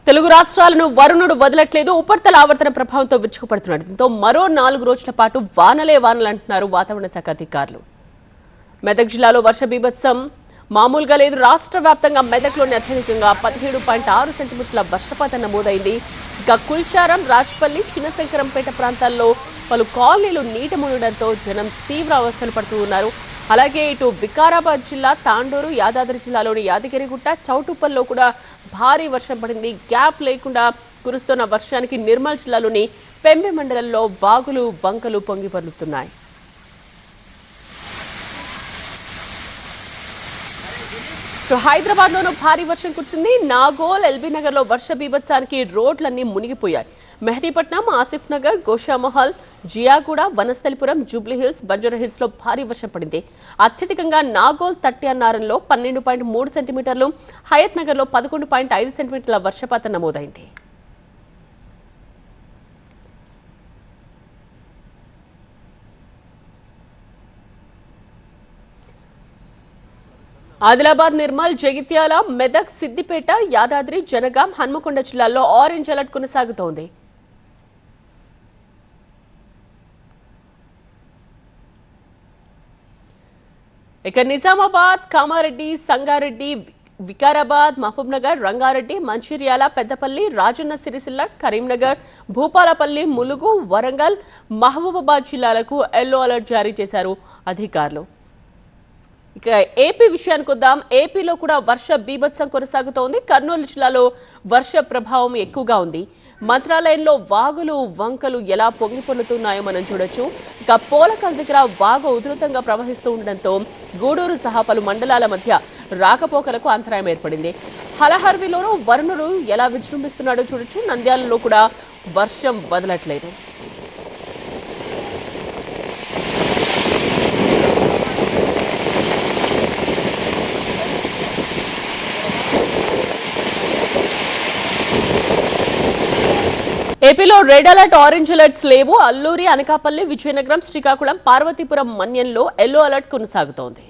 తెలుగు రాష్ట్రాలను వరుణుడు వదలట్లేదు. ఉపరితల ఆవర్తన ప్రభావంతో విరుచుకుపడుతున్నాడు. దీంతో మరో 4 రోజుల పాటు వానలే వానలంటున్నారు వాతావరణ శాఖ అధికారులు. మెదక్ జిల్లాలో వర్ష బీభత్సం మామూలుగా లేదు. రాష్ట్ర వ్యాప్తంగా మెదక్లోని అత్యధికంగా 17.6 సెంటీమీటర్ల వర్షపాతం నమోదైంది. ఇక కుల్చారం, రాజ్పల్లి, చిన్నశంకరంపేట ప్రాంతాల్లో పలు కాలనీలు నీట మునగడంతో జనం తీవ్ర అవస్థలు పడుతూ ఉన్నారు. అలాగే ఇటు వికారాబాద్ జిల్లా తాండూరు, యాదాద్రి జిల్లాలోని యాదగిరిగుట్ట, చౌటుప్పల్లో కూడా భారీ వర్షం పడింది. గ్యాప్ లేకుండా కురుస్తున్న వర్షానికి నిర్మల్ జిల్లాలోని పెంబె మండలంలో వాగులు, వంకలు పొంగిపొర్లుతున్నాయి. హైదరాబాద్ లోనూ భారీ వర్షం కురిసింది. నాగోల్, ఎల్బీ నగర్ లో వర్ష బీభత్సానికి రోడ్లన్నీ మునిగిపోయాయి. మెహదీపట్నం, ఆసిఫ్ నగర్, గోషామహల్, జియాగూడ, వనస్థలిపురం, జూబ్లీహిల్స్, బంజారాహిల్స్ లో భారీ వర్షం పడింది. అత్యధికంగా నాగోల్ తట్యాన్నారంలో 12.3 సెంటీమీటర్లు, హయత్ నగర్ లో 11.5 సెంటీమీటర్ల వర్షపాతం నమోదైంది. ఆదిలాబాద్, నిర్మల్, జగిత్యాల, మెదక్, సిద్దిపేట, యాదాద్రి, జనగాం, హన్మకొండ జిల్లాల్లో ఆరెంజ్ అలర్ట్ కొనసాగుతోంది. ఇక నిజామాబాద్, కామారెడ్డి, సంగారెడ్డి, వికారాబాద్, మహబూబ్ నగర్, రంగారెడ్డి, మంచిర్యాల, పెద్దపల్లి, రాజన్న సిరిసిల్ల, కరీంనగర్, భూపాలపల్లి, ములుగు, వరంగల్, మహబూబాబాద్ జిల్లాలకు ఎల్లో అలర్ట్ జారీ చేశారు అధికారులు. ఇక ఏపీ విషయానికి వద్దాం. ఏపీలో కూడా వర్ష బీభత్సం కొనసాగుతోంది. కర్నూలు జిల్లాలో వర్ష ప్రభావం ఎక్కువగా ఉంది. మంత్రాలయంలో వాగులు, వంకలు ఎలా పొంగి పొర్లుతున్నాయో మనం చూడొచ్చు. ఇక పోలకల్ దగ్గర వాగు ఉధృతంగా ప్రవహిస్తూ ఉండడంతో గూడూరు సహా పలు మండలాల మధ్య రాకపోకలకు అంతరాయం ఏర్పడింది. హలహర్విలోనూ వరుణుడు ఎలా విజృంభిస్తున్నాడో చూడొచ్చు. నంద్యాలలో కూడా వర్షం వదలట్లేదు. ఏపీలో రెడ్ అలర్ట్, ఆరెంజ్ అలర్ట్స్ లేవు. అల్లూరి, అనకాపల్లి, విజయనగరం, శ్రీకాకుళం, పార్వతీపురం, మన్యంలో ఎల్లో అలర్ట్ కొనసాగుతోంది.